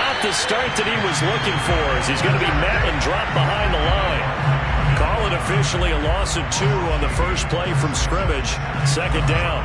not the start that he was looking for, as he's going to be met and dropped behind the line. Call it officially a loss of 2 on the first play from scrimmage. Second down.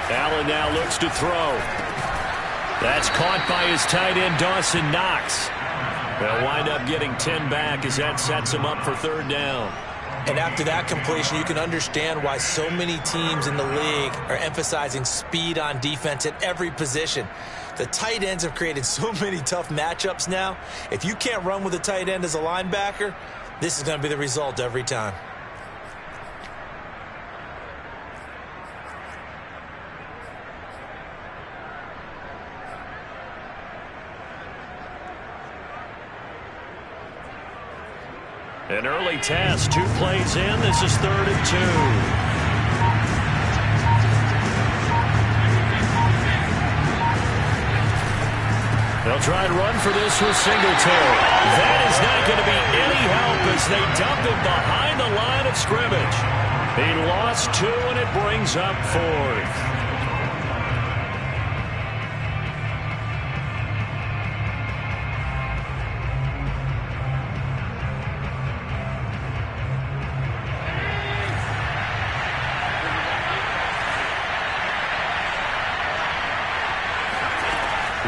Allen now looks to throw. That's caught by his tight end, Dawson Knox. They'll wind up getting 10 back as that sets him up for third down. And after that completion, you can understand why so many teams in the league are emphasizing speed on defense at every position. The tight ends have created so many tough matchups now. If you can't run with a tight end as a linebacker, this is going to be the result every time. An early test, 2 plays in. This is 3rd and 2. They'll try and run for this with Singletary. That is not going to be any help as they dump him behind the line of scrimmage. He lost 2, and it brings up 4th.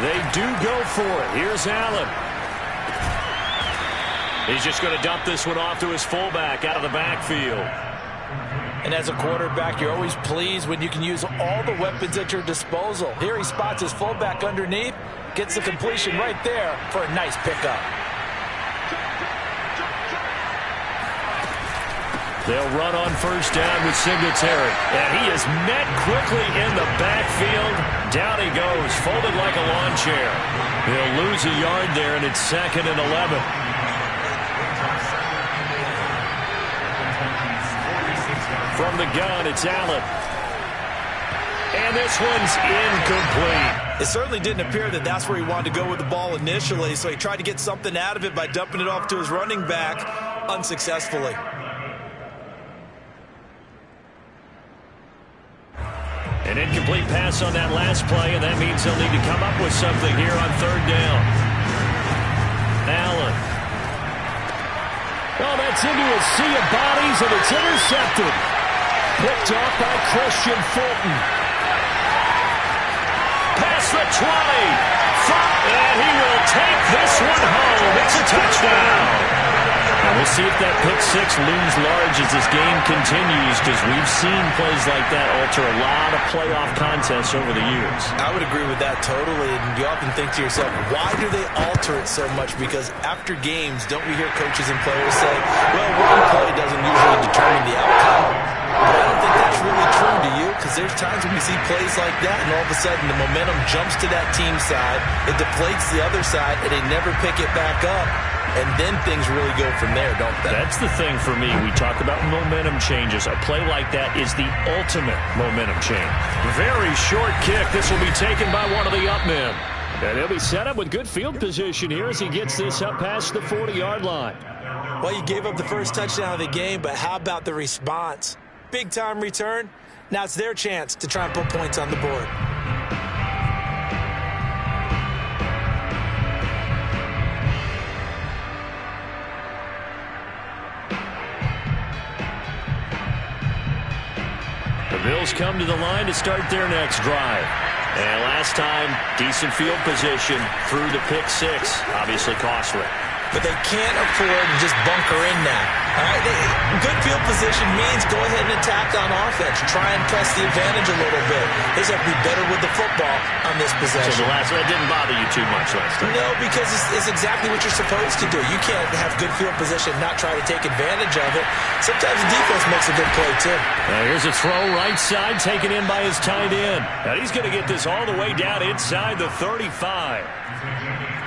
They do go for it. Here's Allen. He's just going to dump this one off to his fullback out of the backfield. And as a quarterback, you're always pleased when you can use all the weapons at your disposal. Here he spots his fullback underneath, gets the completion right there for a nice pickup. They'll run on first down with Singletary. And he is met quickly in the backfield. Down he goes, folded like a lawn chair. He'll lose a yard there, and it's 2nd and 11. From the gun, it's Allen. And this one's incomplete. It certainly didn't appear that that's where he wanted to go with the ball initially, so he tried to get something out of it by dumping it off to his running back unsuccessfully. An incomplete pass on that last play, and that means they'll need to come up with something here on 3rd down. Allen. Oh, that's into a sea of bodies, and it's intercepted. Picked off by Christian Fulton. Past the 20. And he will take this one home. It's a touchdown. And we'll see if that pick 6 looms large as this game continues, because we've seen plays like that alter a lot of playoff contests over the years. I would agree with that totally. And you often think to yourself, why do they alter it so much? Because after games, don't we hear coaches and players say, well, one play doesn't usually determine the outcome. But I don't think that's really true, do you? Because there's times when we see plays like that, and all of a sudden the momentum jumps to that team side, it deflates the other side, and they never pick it back up. And then things really go from there, don't they? That's the thing for me. We talk about momentum changes. A play like that is the ultimate momentum change. Very short kick. This will be taken by one of the up men. And he'll be set up with good field position here as he gets this up past the 40-yard line. Well, you gave up the first touchdown of the game, but how about the response? Big-time return. Now it's their chance to try and put points on the board. The Bills come to the line to start their next drive. And last time, decent field position through the pick 6. Obviously costly. But they can't afford to just bunker in now. All right, good field position means go ahead and attack on offense. Try and press the advantage a little bit. They just have to be better with the football on this possession. So that didn't bother you too much last time? No, because it's exactly what you're supposed to do. You can't have good field position and not try to take advantage of it. Sometimes the defense makes a good play, too. Now here's a throw right side, taken in by his tight end. Now he's going to get this all the way down inside the 35.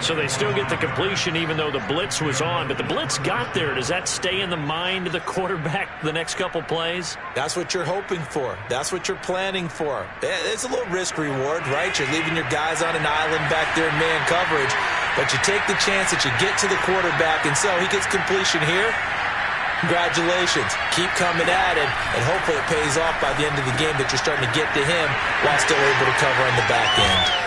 So they still get the completion even though the blitz was on. But the blitz got there. Does that stay in the mind of the quarterback the next couple plays? That's what you're hoping for. That's what you're planning for. It's a little risk-reward, right? You're leaving your guys on an island back there in man coverage. But you take the chance that you get to the quarterback, and so he gets completion here. Congratulations. Keep coming at it, and hopefully it pays off by the end of the game that you're starting to get to him while still able to cover on the back end.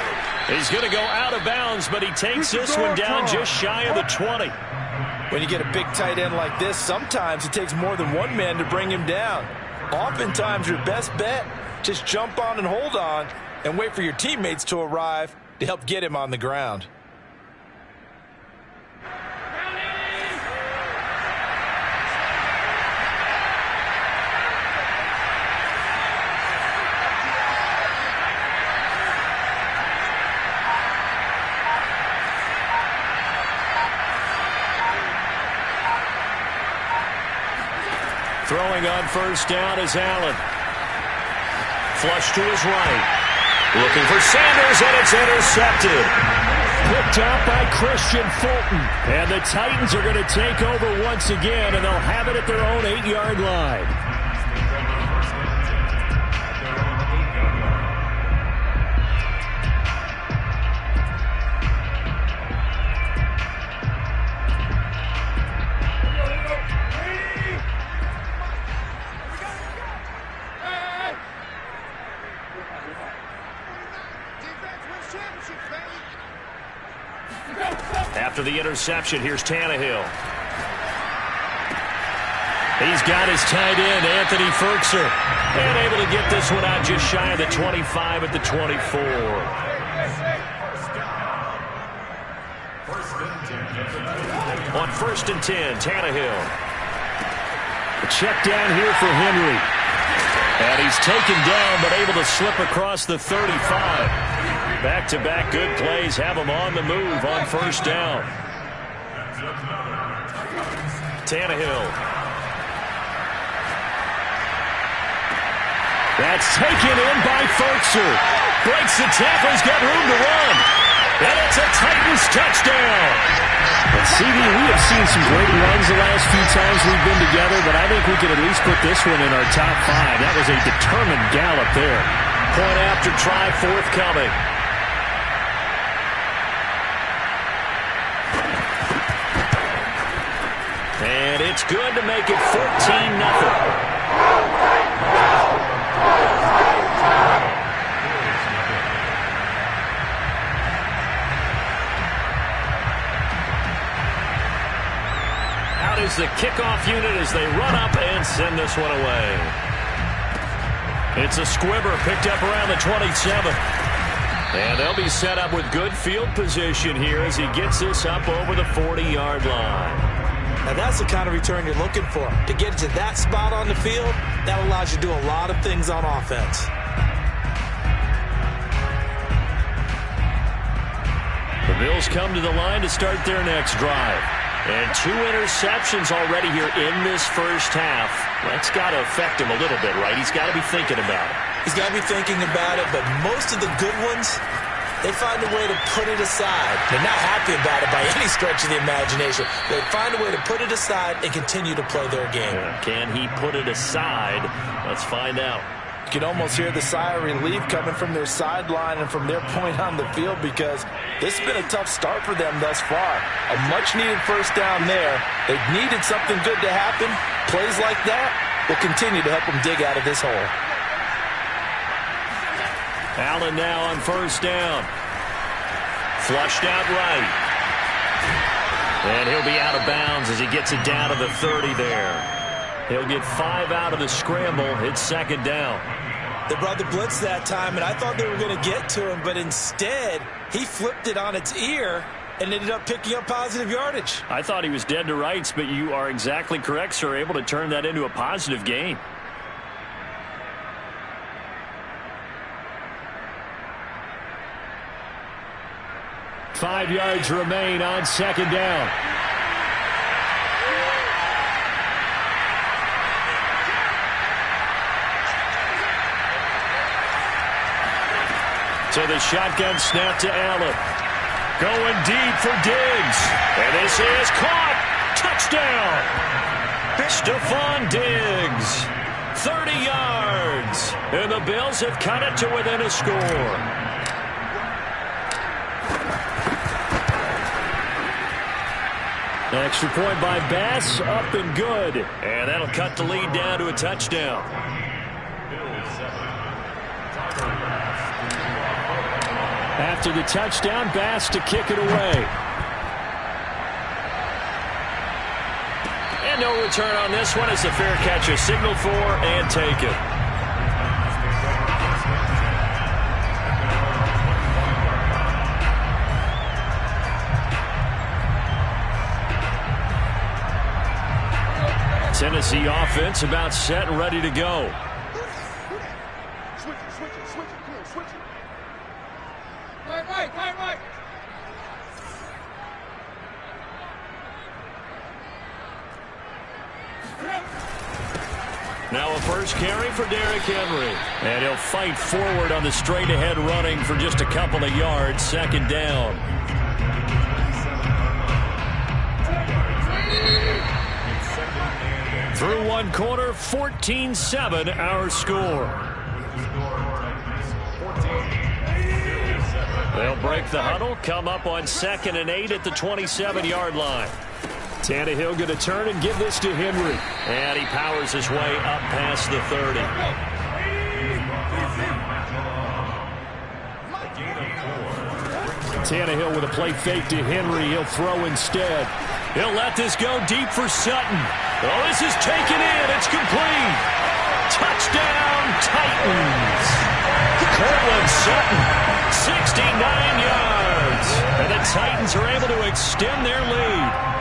He's going to go out of bounds, but he takes this one down just shy of the 20. When you get a big tight end like this, sometimes it takes more than one man to bring him down. Oftentimes, your best bet, just jump on and hold on and wait for your teammates to arrive to help get him on the ground. Throwing on first down is Allen. Flush to his right. Looking for Sanders, and it's intercepted. Picked out by Christian Fulton. And the Titans are going to take over once again, and they'll have it at their own 8-yard line. After the interception, here's Tannehill. He's got his tight end, Anthony Ferkser, and able to get this one out just shy of the 25 at the 24. On 1st and 10, Tannehill. A check down here for Henry. And he's taken down, but able to slip across the 35. Back-to-back good plays have him on the move on first down. Tannehill. That's taken in by Ferkser. Breaks the tackle. He's got room to run. And it's a Titans touchdown. And CD, we have seen some great runs the last few times we've been together, but I think we can at least put this one in our top 5. That was a determined gallop there. Point after try forthcoming. And it's good to make it 14-0. Out is the kickoff unit as they run up and send this one away. It's a squibber picked up around the 27. And they'll be set up with good field position here as he gets this up over the 40-yard line. Now that's the kind of return you're looking for. To get to that spot on the field, that allows you to do a lot of things on offense. The Bills come to the line to start their next drive. And 2 interceptions already here in this first half. That's got to affect him a little bit, right? He's got to be thinking about it. He's got to be thinking about it, but most of the good ones, they find a way to put it aside. They're not happy about it by any stretch of the imagination. They find a way to put it aside and continue to play their game. Can he put it aside? Let's find out. You can almost hear the sigh of relief coming from their sideline and from their point on the field because this has been a tough start for them thus far. A much-needed first down there. They've needed something good to happen. Plays like that will continue to help them dig out of this hole. Allen now on first down. Flushed out right. And he'll be out of bounds as he gets it down to the 30 there. He'll get 5 out of the scramble. It's second down. They brought the blitz that time, and I thought they were going to get to him, but instead, he flipped it on its ear and ended up picking up positive yardage. I thought he was dead to rights, but you are exactly correct, sir. Able to turn that into a positive gain. Five yards remain on second down. So the shotgun snap to Allen. Going deep for Diggs. And this is caught. Touchdown. Stephon Diggs. 30 yards. And the Bills have cut it to within a score. Extra point by Bass. Up and good. And that'll cut the lead down to a touchdown. After the touchdown, Bass to kick it away. And no return on this one as the fair catch is signaled for and taken. Tennessee offense about set and ready to go. Now a first carry for Derrick Henry. And he'll fight forward on the straight-ahead running for just a couple of yards. Second down. Through one quarter, 14-7 our score. They'll break the huddle, come up on 2nd and 8 at the 27-yard line. Tannehill going to turn and give this to Henry. And he powers his way up past the 30. Tannehill with a play fake to Henry. He'll throw instead. He'll let this go deep for Sutton. Oh, this is taken in. It's complete. Touchdown, Titans. Cortland Sutton, 69 yards. And the Titans are able to extend their lead.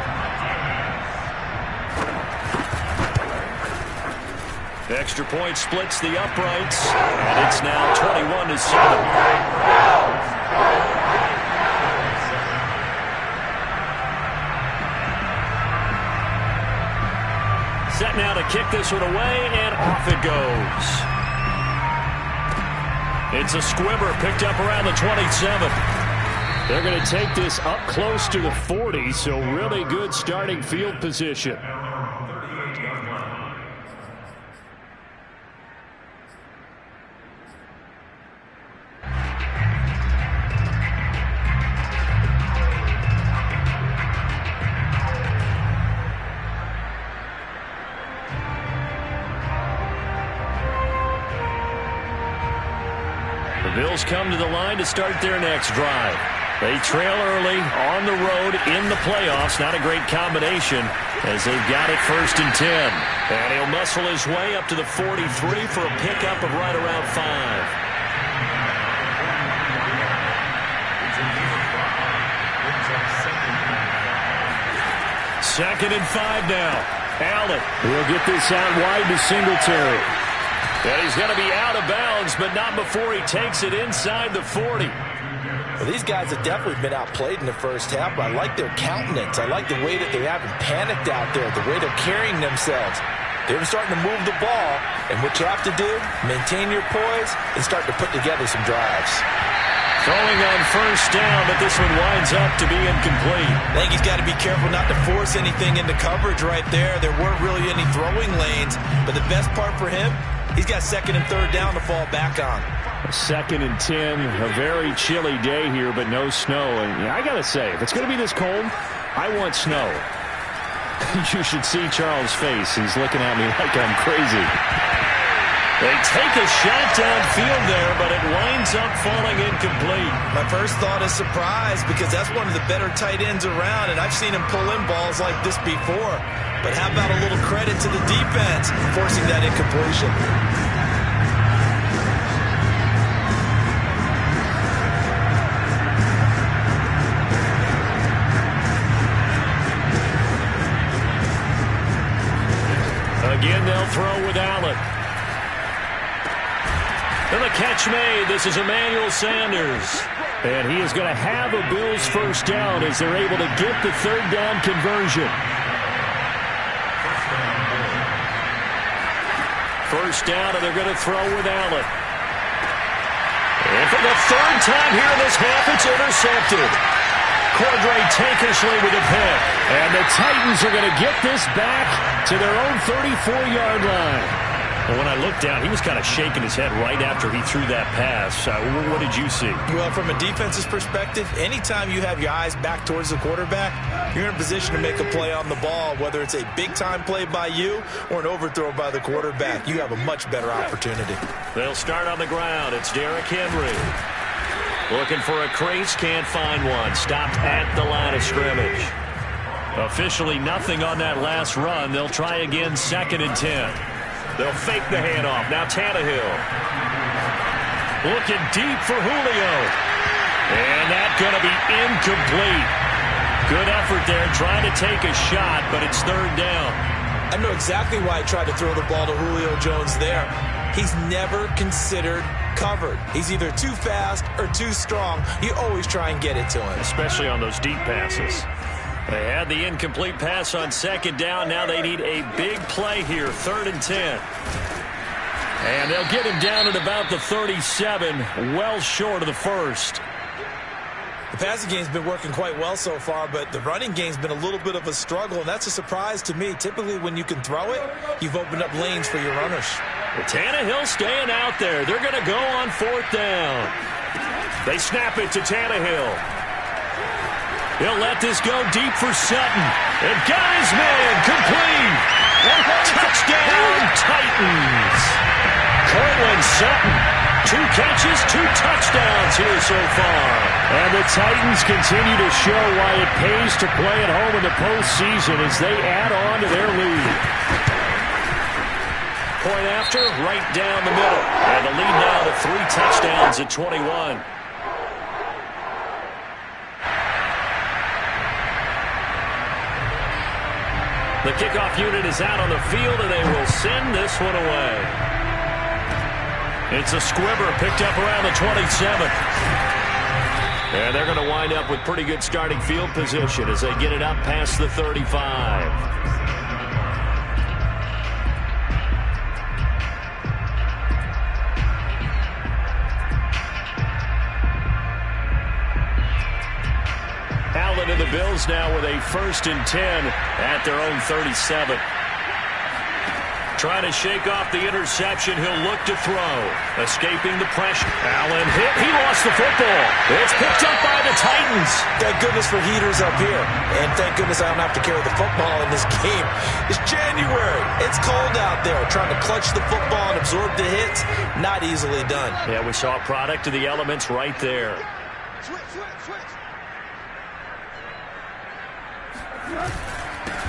Extra point splits the uprights, and it's now 21-7. Set now to kick this one away, and off it goes. It's a squibber picked up around the 27. They're going to take this up close to the 40, so really good starting field position. Bills come to the line to start their next drive. They trail early on the road in the playoffs. Not a great combination as they've got it 1st and 10. And he'll muscle his way up to the 43 for a pickup of right around 5. Second and 5 now. Allen will get this out wide to Singletary. And he's going to be out of bounds, but not before he takes it inside the 40. Well, these guys have definitely been outplayed in the first half, but I like their countenance. I like the way that they haven't panicked out there, the way they're carrying themselves. They're starting to move the ball, and what you have to do, maintain your poise and start to put together some drives. Throwing on first down, but this one winds up to be incomplete. I think he's got to be careful not to force anything into coverage right there. There weren't really any throwing lanes, but the best part for him, he's got 2nd and 3rd down to fall back on. 2nd and 10, a very chilly day here, but no snow. And I got to say, if it's going to be this cold, I want snow. You should see Charles' face. He's looking at me like I'm crazy. They take a shot downfield there, but it winds up falling incomplete. My first thought is surprise because that's one of the better tight ends around, and I've seen him pull in balls like this before. But how about a little credit to the defense forcing that incompletion? Again, they'll throw with Allen. And the catch made. This is Emmanuel Sanders. And he is going to have a Bills first down as they're able to get the third down conversion. First down, and they're going to throw with Allen. And for the third time here in this half, it's intercepted. Cordray Tankersley with a pick. And the Titans are going to get this back to their own 34-yard line. Well, when I looked down, he was kind of shaking his head right after he threw that pass. What did you see? Well, from a defense's perspective, anytime you have your eyes back towards the quarterback, you're in a position to make a play on the ball, whether it's a big-time play by you or an overthrow by the quarterback. You have a much better opportunity. They'll start on the ground. It's Derrick Henry. Looking for a crease, can't find one. Stopped at the line of scrimmage. Officially nothing on that last run. They'll try again, 2nd and 10. They'll fake the handoff. Now Tannehill. Looking deep for Julio. And that's going to be incomplete. Good effort there trying to take a shot, but it's third down. I know exactly why he tried to throw the ball to Julio Jones there. He's never considered covered. He's either too fast or too strong. You always try and get it to him. Especially on those deep passes. They had the incomplete pass on 2nd down. Now they need a big play here, 3rd and 10. And they'll get him down at about the 37, well short of the first. The passing game's been working quite well so far, but the running game's been a little bit of a struggle, and that's a surprise to me. Typically, when you can throw it, you've opened up lanes for your runners. Well, Tannehill staying out there. They're going to go on 4th down. They snap it to Tannehill. He'll let this go deep for Sutton. And got his man complete. Touchdown, Titans. Cortland Sutton. 2 catches, 2 touchdowns here so far. And the Titans continue to show why it pays to play at home in the postseason as they add on to their lead. Point after, right down the middle. And the lead now to 3 touchdowns at 21. The kickoff unit is out on the field, and they will send this one away. It's a squibber picked up around the 27. And they're going to wind up with pretty good starting field position as they get it up past the 35. Allen and the Bills now with a 1st and 10 at their own 37. Trying to shake off the interception. He'll look to throw. Escaping the pressure. Allen hit. He lost the football. It's picked up by the Titans. Thank goodness for heaters up here. And thank goodness I don't have to carry the football in this game. It's January. It's cold out there. Trying to clutch the football and absorb the hits, not easily done. Yeah, we saw a product of the elements right there. Switch.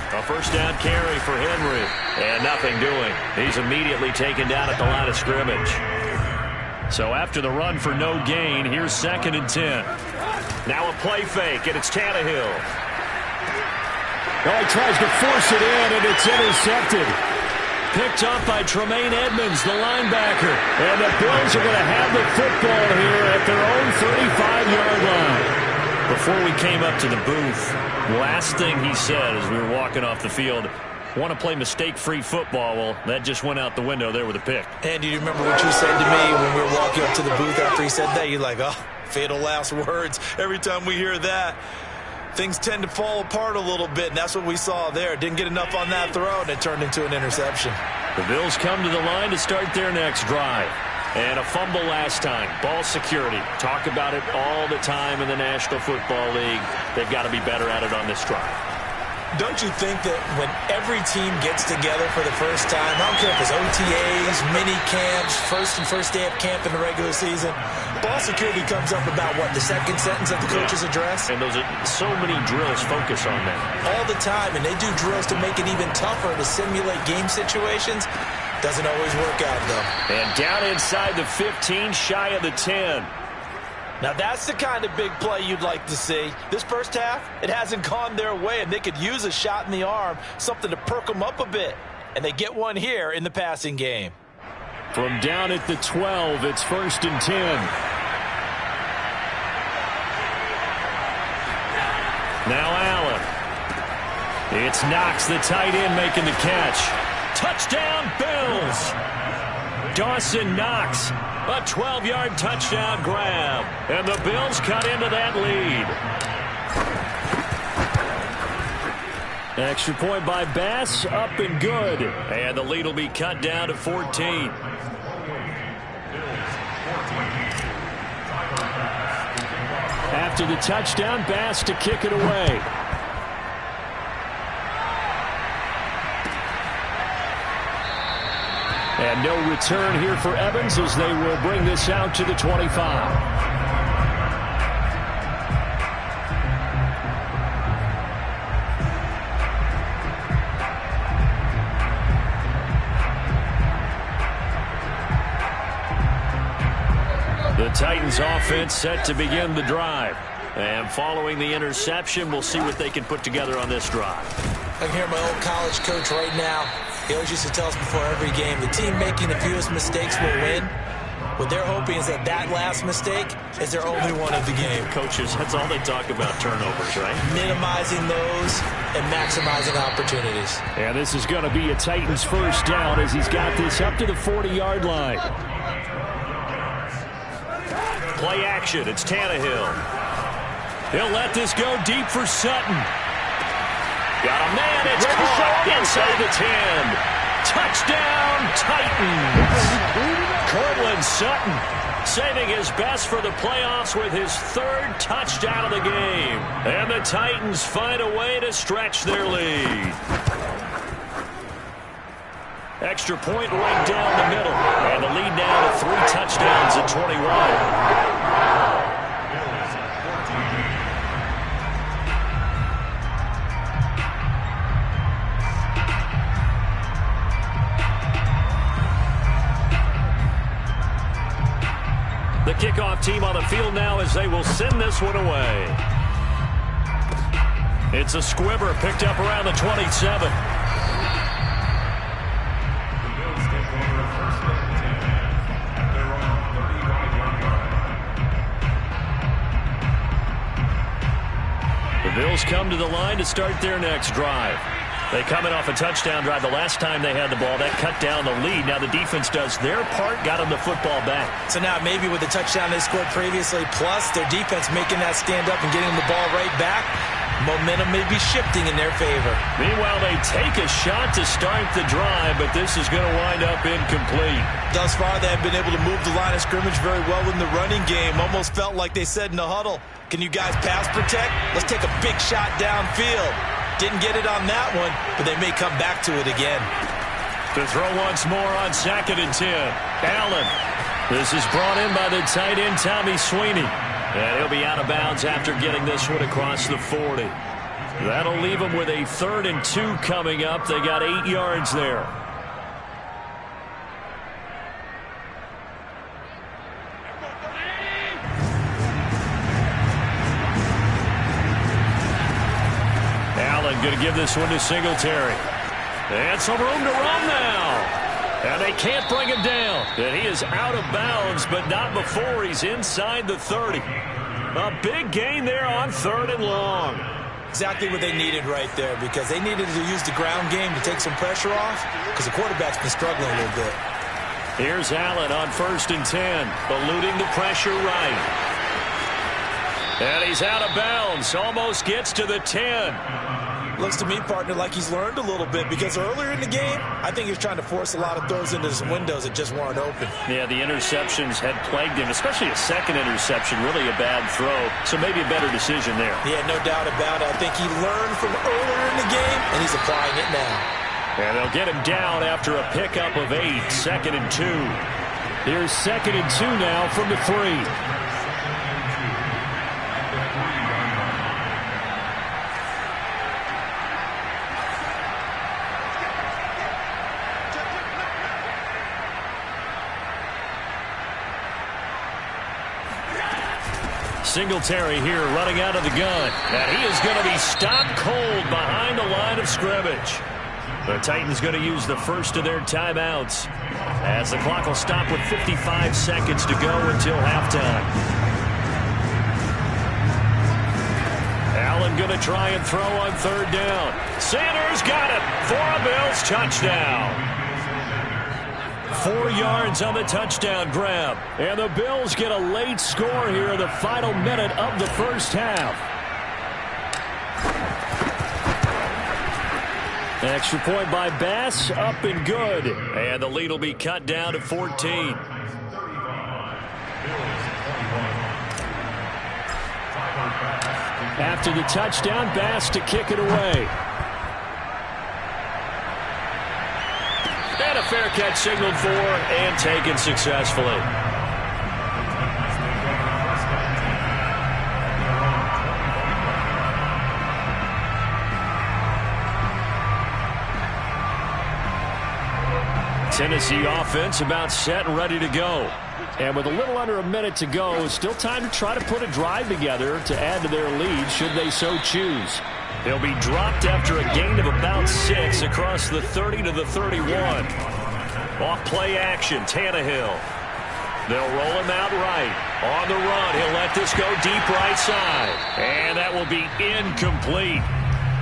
A first down carry for Henry. And nothing doing. He's immediately taken down at the line of scrimmage. So after the run for no gain, here's 2nd and 10. Now a play fake, and it's Tannehill. Oh, he tries to force it in, and it's intercepted. Picked up by Tremaine Edmonds, the linebacker. And the Bills are going to have the football here at their own 35-yard line. Before we came up to the booth, last thing he said as we were walking off the field, want to play mistake-free football. Well, that just went out the window there with a pick. And do you remember what you said to me when we were walking up to the booth after he said that? You're like, oh, fatal last words. Every time we hear that, things tend to fall apart a little bit, and that's what we saw there. Didn't get enough on that throw, and it turned into an interception. The Bills come to the line to start their next drive. And a fumble last time. Ball security. Talk about it all the time in the National Football League. They've got to be better at it on this drive. Don't you think that when every team gets together for the first time, I don't care if it's OTAs, mini camps, first day of camp in the regular season, ball security comes up about, what, the second sentence of the coach's address? And those are so many drills focus on that. All the time, and they do drills to make it even tougher to simulate game situations. Doesn't always work out, though. And down inside the 15, shy of the 10. Now, that's the kind of big play you'd like to see. This first half, it hasn't gone their way, and they could use a shot in the arm, something to perk them up a bit. and they get one here in the passing game. From down at the 12, it's 1st and 10. Now Allen. It's Knox, the tight end, making the catch. Touchdown, Bills! Dawson Knox, a 12-yard touchdown grab. And the Bills cut into that lead. Extra point by Bass, up and good. And the lead will be cut down to 14. After the touchdown, Bass to kick it away. And no return here for Evans as they will bring this out to the 25. The Titans offense set to begin the drive. And following the interception, we'll see what they can put together on this drive. I can hear my old college coach right now. He always used to tell us before every game, the team making the fewest mistakes will win. What they're hoping is that that last mistake is their only one of the game. Coaches, that's all they talk about, turnovers, right? Minimizing those and maximizing opportunities. And this is going to be a Titans first down as he's got this up to the 40-yard line. Play action. It's Tannehill. He'll let this go deep for Sutton. Got a man. It's caught inside the 10. Touchdown, Titans. Cortland Sutton saving his best for the playoffs with his 3rd touchdown of the game. And the Titans find a way to stretch their lead. Extra point right down the middle. And the lead now to 3 touchdowns at 21. The kickoff team on the field now as they will send this one away. It's a squibber picked up around the 27. The Bills come to the line to start their next drive. They come in off a touchdown drive the last time they had the ball. That cut down the lead. Now the defense does their part, got them the football back. So now maybe with the touchdown they scored previously, plus their defense making that stand up and getting the ball right back, momentum may be shifting in their favor. Meanwhile, they take a shot to start the drive, but this is going to wind up incomplete. Thus far, they have been able to move the line of scrimmage very well in the running game. Almost felt like they said in the huddle, can you guys pass protect? Let's take a big shot downfield. Didn't get it on that one, but they may come back to it again. To throw once more on 2nd and 10. Allen. This is brought in by the tight end, Tommy Sweeney. And he'll be out of bounds after getting this one across the 40. That'll leave them with a 3rd and 2 coming up. They got 8 yards there. Going to give this one to Singletary. And some room to run now. And they can't bring him down. And he is out of bounds, but not before he's inside the 30. A big gain there on 3rd and long. Exactly what they needed right there, because they needed to use the ground game to take some pressure off, because the quarterback's been struggling a little bit. Here's Allen on 1st and 10, eluding the pressure right. And he's out of bounds, almost gets to the 10. Looks to me, partner, like he's learned a little bit, because earlier in the game, I think he was trying to force a lot of throws into some windows that just weren't open. Yeah, the interceptions had plagued him, especially a second interception, really a bad throw. So maybe a better decision there. Yeah, no doubt about it. I think he learned from earlier in the game, and he's applying it now. And they'll get him down after a pickup of 8, 2nd and 2. Here's 2nd and 2 now from the 3. Singletary here running out of the gun. And he is going to be stopped cold behind the line of scrimmage. The Titans going to use the first of their timeouts as the clock will stop with 55 seconds to go until halftime. Allen going to try and throw on third down. Sanders got it for a Bills touchdown. 4 yards on the touchdown grab. And the Bills get a late score here in the final minute of the first half. Extra point by Bass, up and good. And the lead will be cut down to 14. After the touchdown, Bass to kick it away. And a fair catch signaled for and taken successfully. Tennessee offense about set and ready to go. And with a little under a minute to go, still time to try to put a drive together to add to their lead should they so choose. They'll be dropped after a gain of about 6 across the 30 to the 31. Off play action, Tannehill. They'll roll him out right. On the run, he'll let this go deep right side. And that will be incomplete.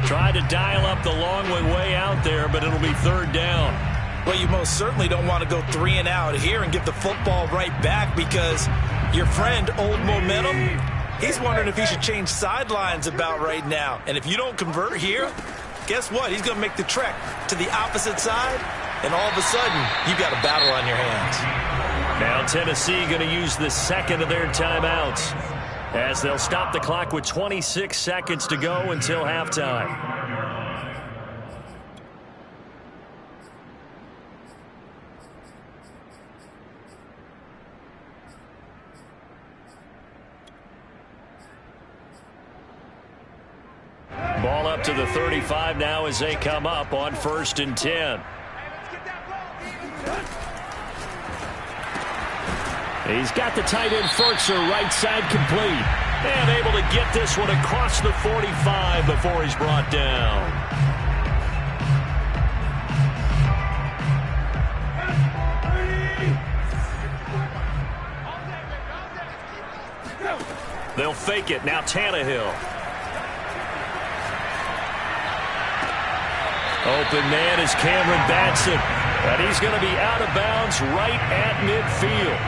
Tried to dial up the long way out there, but it'll be third down. Well, you most certainly don't want to go 3 and out here and give the football right back because your friend, Old Momentum, he's wondering if he should change sidelines about right now. And if you don't convert here, guess what? He's going to make the trek to the opposite side, and all of a sudden, you've got a battle on your hands. Now Tennessee going to use the second of their timeouts as they'll stop the clock with 26 seconds to go until halftime. Ball up to the 35 now as they come up on 1st and 10. He's got the tight end Furtzer right side complete. And able to get this one across the 45 before he's brought down. They'll fake it. Now Tannehill. Open man is Cameron Batson. And he's going to be out of bounds right at midfield.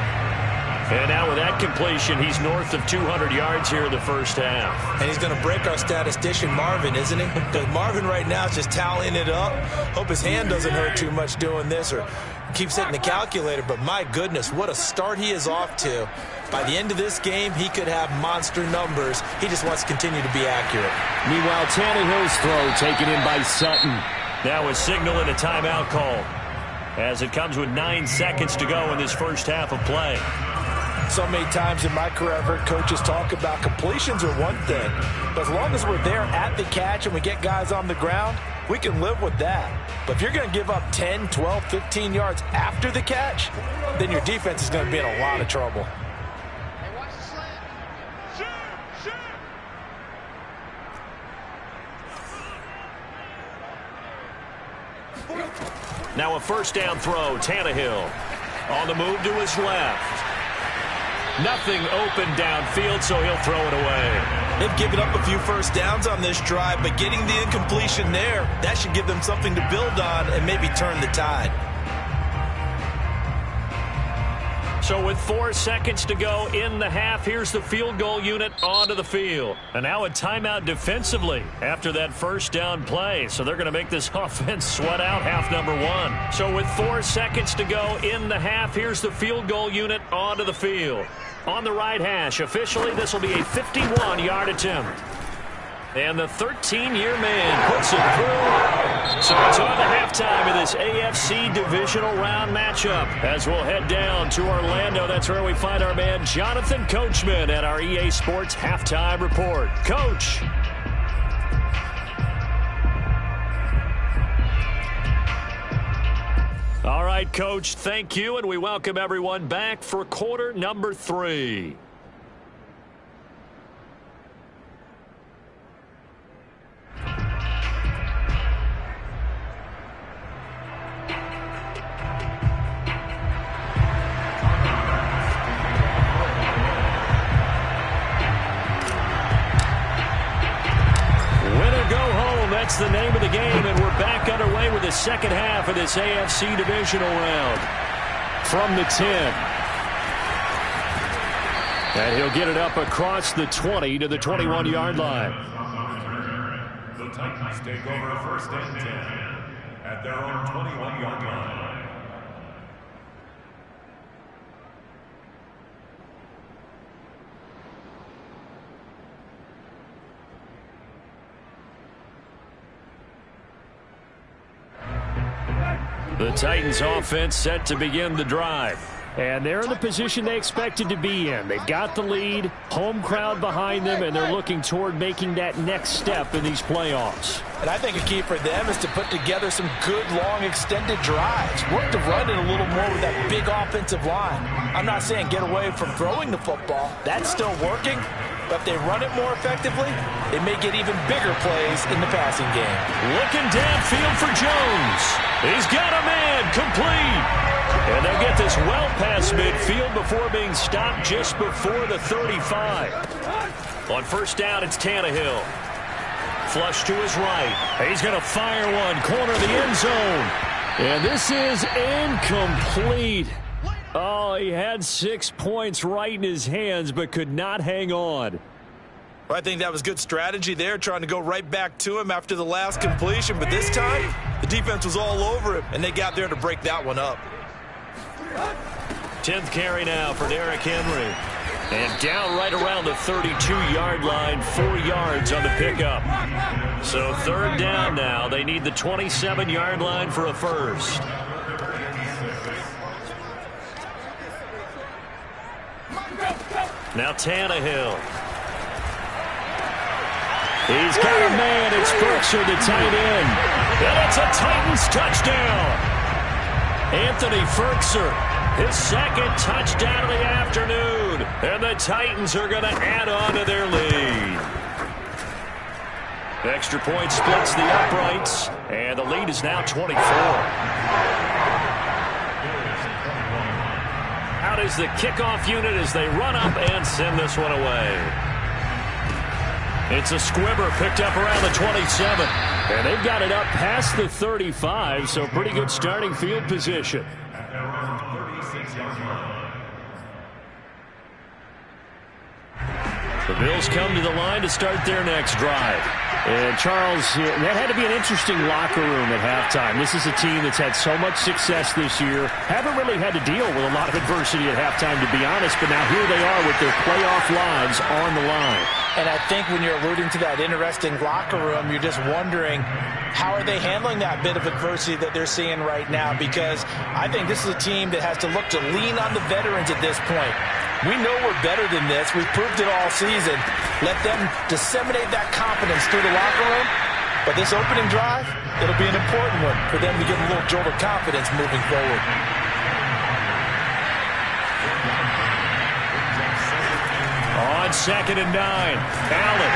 And now with that completion, he's north of 200 yards here in the first half. And he's going to break our statistician Marvin, isn't he? Because Marvin right now is just tallying it up. Hope his hand doesn't hurt too much doing this or keeps hitting the calculator. But my goodness, what a start he is off to. By the end of this game, he could have monster numbers. He just wants to continue to be accurate. Meanwhile, Tannehill's throw taken in by Sutton. Now a signal and a timeout call as it comes with 9 seconds to go in this first half of play. So many times in my career, I've heard coaches talk about completions are one thing. But as long as we're there at the catch and we get guys on the ground, we can live with that. But if you're going to give up 10, 12, 15 yards after the catch, then your defense is going to be in a lot of trouble. Now a first down throw, Tannehill. On the move to his left. Nothing open downfield, so he'll throw it away. They've given up a few first downs on this drive, but getting the incompletion there, that should give them something to build on and maybe turn the tide. So with 4 seconds to go in the half, here's the field goal unit onto the field. And now a timeout defensively after that first down play. So they're going to make this offense sweat out half number 1. So with 4 seconds to go in the half, here's the field goal unit onto the field. On the right hash, officially this will be a 51-yard attempt. And the 13-year man puts it through. So it's on to halftime of this AFC divisional round matchup. As we'll head down to Orlando, that's where we find our man Jonathan Coachman at our EA Sports Halftime Report. Coach. All right, Coach, thank you, and we welcome everyone back for quarter number 3. second half of this AFC divisional round. From the 10. And he'll get it up across the 20 to the 21-yard line. The Titans take over first and 10 at their own 21-yard line. The Titans offense set to begin the drive. And they're in the position they expected to be in. They've got the lead, home crowd behind them, and they're looking toward making that next step in these playoffs. And I think a key for them is to put together some good, long, extended drives. Work the run in a little more with that big offensive line. I'm not saying get away from throwing the football. That's still working. But if they run it more effectively, they may get even bigger plays in the passing game. Looking downfield for Jones. He's got a man, complete. And they'll get this well past midfield before being stopped just before the 35. On first down, it's Tannehill. Flush to his right. He's going to fire one, corner of the end zone. And this is incomplete. Oh, he had 6 points right in his hands, but could not hang on. Well, I think that was good strategy there, trying to go right back to him after the last completion. But this time, the defense was all over him, and they got there to break that one up. 10th carry now for Derrick Henry. And down right around the 32-yard line, 4 yards on the pickup. So third down now. They need the 27-yard line for a first. Now Tannehill. He's got a man. It's Firkser, the tight end. And it's a Titans touchdown. Anthony Firkser, his second touchdown of the afternoon. And the Titans are going to add on to their lead. The extra point splits the uprights. And the lead is now 24. Out is the kickoff unit as they run up and send this one away. It's a squibber picked up around the 27. And they've got it up past the 35, so pretty good starting field position. The Bills come to the line to start their next drive. And Charles, that had to be an interesting locker room at halftime. This is a team that's had so much success this year. Haven't really had to deal with a lot of adversity at halftime, to be honest. But now here they are with their playoff lives on the line. And I think when you're alluding to that interesting locker room, you're just wondering, how are they handling that bit of adversity that they're seeing right now? Because I think this is a team that has to look to lean on the veterans at this point. We know we're better than this. We've proved it all season. Let them disseminate that confidence through the locker room. But this opening drive, it'll be an important one for them to get a little jolt of confidence moving forward. On 2nd and 9, Allen.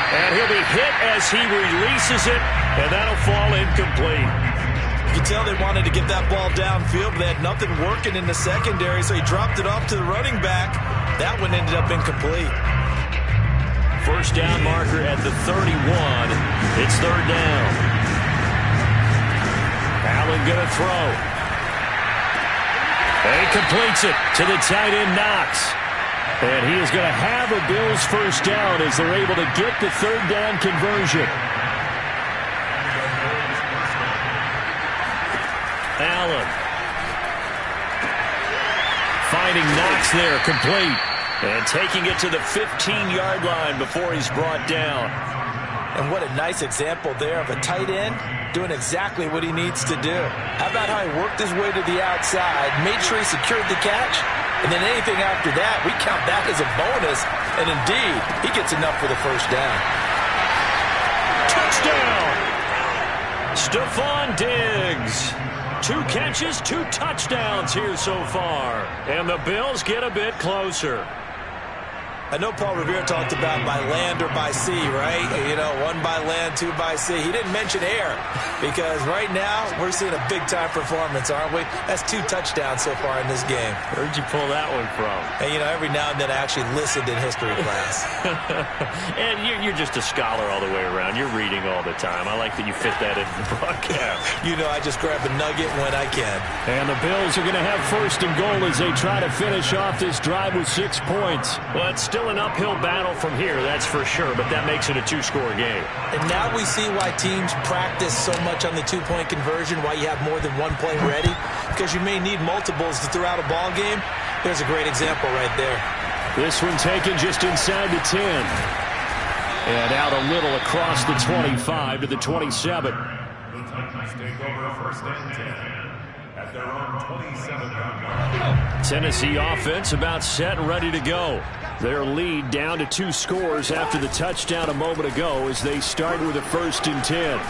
And he'll be hit as he releases it, and that'll fall incomplete. You can tell they wanted to get that ball downfield, but they had nothing working in the secondary, so he dropped it off to the running back. That one ended up incomplete. First down marker at the 31. It's third down. Allen going to throw. And he completes it to the tight end, Knox. And he is going to have a Bills first down as they're able to get the third down conversion. Allen. Finding Knox there, complete. And taking it to the 15-yard line before he's brought down. And what a nice example there of a tight end doing exactly what he needs to do. How about how he worked his way to the outside, made sure he secured the catch, and then anything after that, we count that as a bonus. And indeed, he gets enough for the first down. Touchdown! Stephon Diggs. 2 catches, 2 touchdowns here so far. And the Bills get a bit closer. I know Paul Revere talked about by land or by sea, right? You know, 1 by land, 2 by sea. He didn't mention air because right now we're seeing a big-time performance, aren't we? That's 2 touchdowns so far in this game. Where'd you pull that one from? And, you know, every now and then I actually listened in history class. And you're just a scholar all the way around. You're reading all the time. I like that you fit that in the broadcast. You know, I just grab a nugget when I can. And the Bills are going to have 1st and goal as they try to finish off this drive with 6 points. Well, it's still an uphill battle from here, that's for sure, but that makes it a 2-score game. And now we see why teams practice so much on the 2-point conversion, why you have more than 1 play ready, because you may need multiples to throw out a ball game. There's a great example right there. This one taken just inside the 10. And out a little across the 25 to the 27. The Titans take over 1st and 10 at their own 27-yard line. Tennessee offense about set and ready to go. Their lead down to 2 scores after the touchdown a moment ago as they start with a 1st and 10.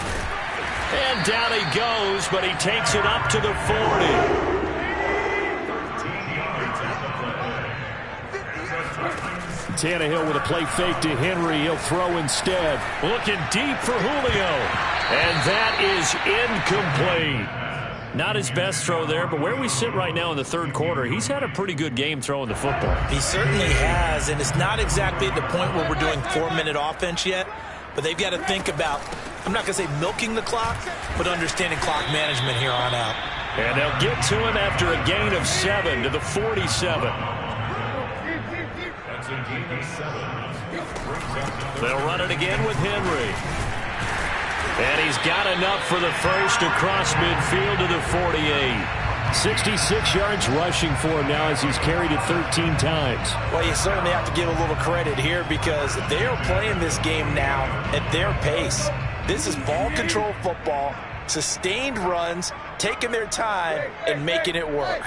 And down he goes, but he takes it up to the 40. Tannehill with a play fake to Henry. He'll throw instead. Looking deep for Julio. And that is incomplete. Not his best throw there, but where we sit right now in the 3rd quarter, he's had a pretty good game throwing the football. He certainly has, and it's not exactly at the point where we're doing 4-minute offense yet, but they've got to think about, I'm not going to say milking the clock, but understanding clock management here on out. And they'll get to him after a gain of 7 to the 47. That's a gain of 7. They'll run it again with Henry. And he's got enough for the 1st across midfield to the 48. 66 yards rushing for him now as he's carried it 13 times. Well, you certainly have to give a little credit here because they are playing this game now at their pace. This is ball control football, sustained runs, taking their time, and making it work.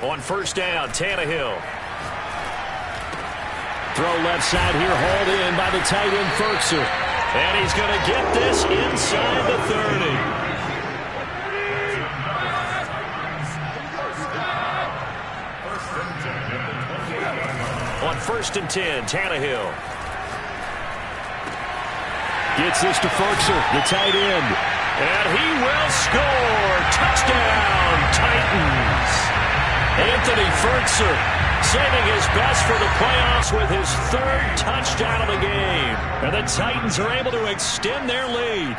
On 1st down, Tannehill. Throw left side here, hauled in by the tight end, Firkser. And he's going to get this inside the 30. On 1st and 10, Tannehill. Gets this to Firkser, the tight end. And he will score. Touchdown, Titans. Anthony Firkser saving his best for the playoffs with his 3rd touchdown of the game. And the Titans are able to extend their lead.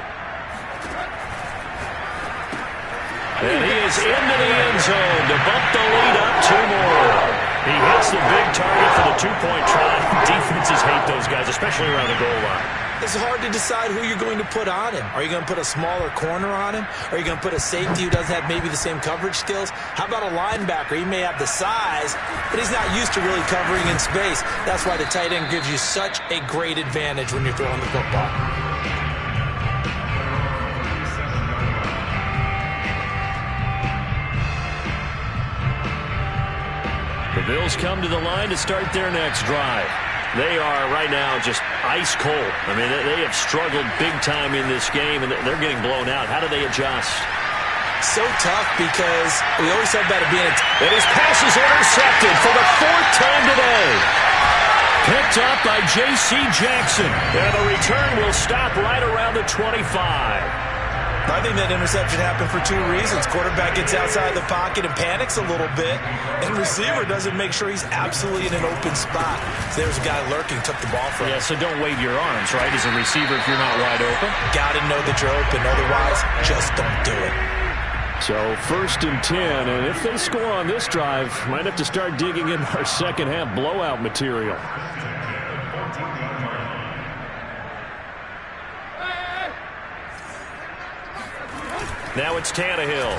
And he is into the end zone to bump the lead up 2 more. He hits the big target for the 2-point try. Defenses hate those guys, especially around the goal line. It's hard to decide who you're going to put on him. Are you going to put a smaller corner on him? Are you going to put a safety who doesn't have maybe the same coverage skills? How about a linebacker? He may have the size, but he's not used to really covering in space. That's why the tight end gives you such a great advantage when you're throwing the football. The Bills come to the line to start their next drive. They are right now just ice cold. I mean, they have struggled big time in this game, and they're getting blown out. How do they adjust? So tough because we always talk about it being And his pass is intercepted for the 4th time today. Picked up by J.C. Jackson. And the return will stop right around the 25. I think that interception happened for 2 reasons. Quarterback gets outside the pocket and panics a little bit, and receiver doesn't make sure he's absolutely in an open spot. So there's a guy lurking, took the ball from him. Yeah, so don't wave your arms, right, as a receiver if you're not wide open. Got to know that you're open. Otherwise, just don't do it. So 1st and 10, and if they score on this drive, might have to start digging in our second half blowout material. Now it's Tannehill.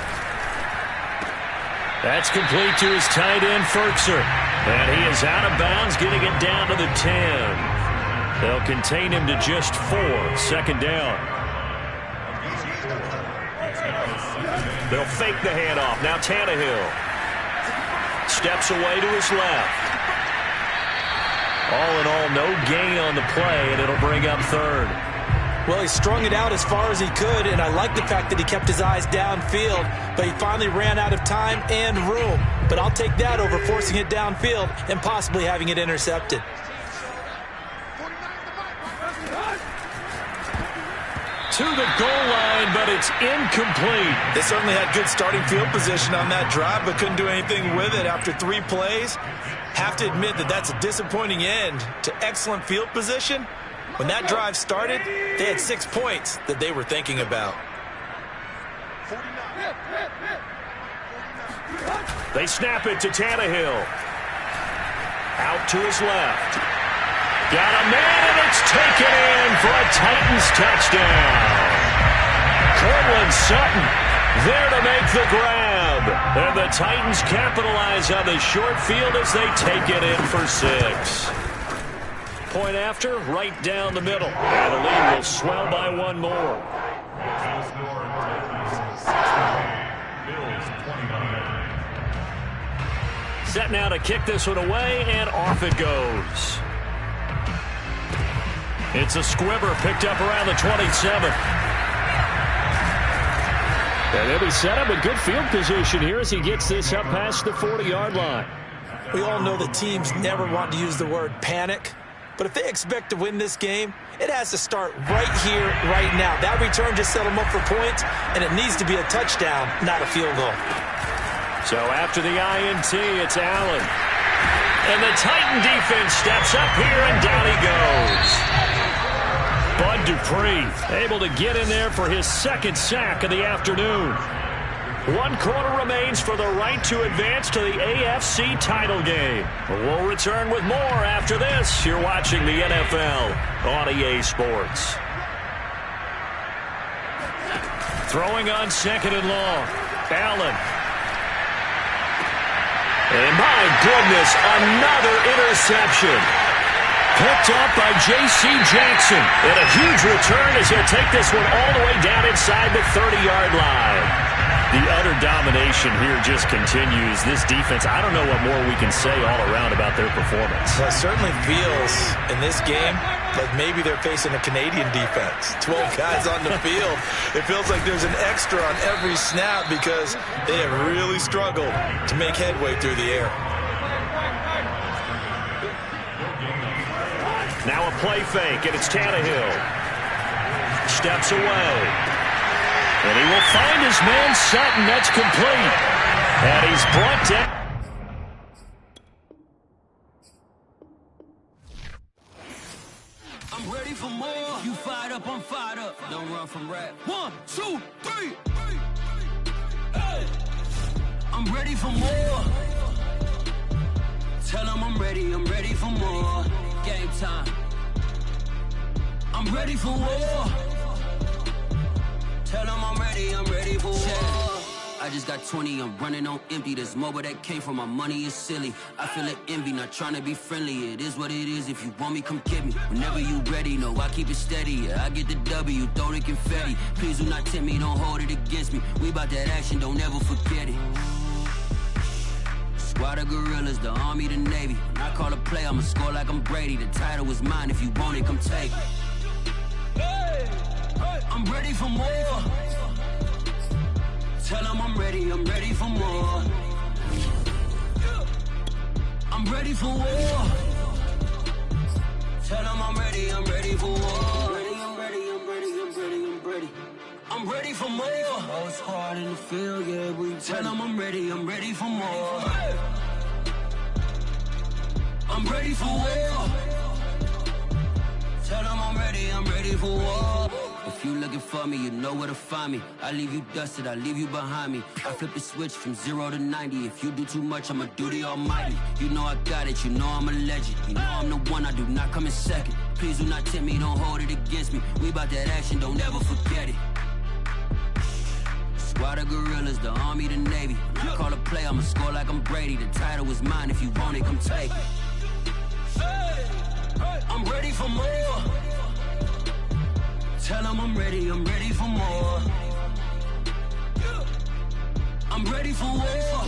That's complete to his tight end, Firkser. And he is out of bounds, getting it down to the 10. They'll contain him to just 4. 2nd down. They'll fake the handoff. Now Tannehill steps away to his left. All in all, no gain on the play, and it'll bring up 3rd. Well, he strung it out as far as he could, and I like the fact that he kept his eyes downfield, but he finally ran out of time and room. But I'll take that over forcing it downfield and possibly having it intercepted. To the goal line, but it's incomplete. They certainly had good starting field position on that drive, but couldn't do anything with it after 3 plays. Have to admit that that's a disappointing end to excellent field position. When that drive started, they had 6 points that they were thinking about. They snap it to Tannehill. Out to his left. Got a man, and it's taken in for a Titans touchdown. Cortland Sutton there to make the grab. And the Titans capitalize on the short field as they take it in for 6. Point after, right down the middle. And the lead will swell by 1 more. Set now to kick this one away, and off it goes. It's a squibber picked up around the 27th. And he'll be set up with good field position here as he gets this up past the 40-yard line. We all know that teams never want to use the word panic, but if they expect to win this game, it has to start right here, right now. That return just set them up for points, and it needs to be a touchdown, not a field goal. So after the INT, it's Allen. And the Titan defense steps up here, and down he goes. Bud Dupree able to get in there for his 2nd sack of the afternoon. 1 quarter remains for the right to advance to the AFC title game. We'll return with more after this. You're watching the NFL on EA Sports. Throwing on 2nd and long. Allen. And my goodness, another interception. Picked up by J.C. Jackson. And a huge return as he'll take this one all the way down inside the 30-yard line. The utter domination here just continues. This defense, I don't know what more we can say all around about their performance. Well, it certainly feels in this game like maybe they're facing a Canadian defense. 12 guys on the field. It feels like there's an extra on every snap because they have really struggled to make headway through the air. Now a play fake, and it's Tannehill. Steps away. And he will find his man Sutton. That's complete. And he's brought down. I'm ready for more. You fired up, I'm fired up. Don't run from rap. 1, 2, 3. Hey. I'm ready for more. Tell them I'm ready for more. Game time. I'm ready for war. Tell them I'm ready for war. I just got 20, I'm running on empty. This mobile that came from my money is silly. I feel it envy, not trying to be friendly. It is what it is, if you want me, come get me. Whenever you ready, no, I keep it steady. Yeah, I get the W, throw the confetti. Please do not tempt me, don't hold it against me. We about that action, don't ever forget it. Squad of gorillas, the Army, the Navy. When I call a play, I'ma score like I'm Brady. The title is mine, if you want it, come take it. I'm ready for more. Tell them I'm ready for more. I'm ready for war. Tell them I'm ready for war. I'm ready. I'm ready for more. Oh, it's hard in the field, yeah, we tell them I'm ready for more. I'm ready for war. Tell them I'm ready for war. If you looking for me, you know where to find me. I leave you dusted, I leave you behind me. I flip the switch from 0 to 90. If you do too much, I'ma do the almighty. You know I got it, you know I'm a legend. You know I'm the one, I do not come in second. Please do not tempt me, don't hold it against me. We about that action, don't ever forget it. Squad of gorillas, the Army, the Navy. When I call a play, I'ma score like I'm Brady. The title is mine, if you want it, come take it. I'm ready for more. Tell them I'm ready for more. I'm ready for war.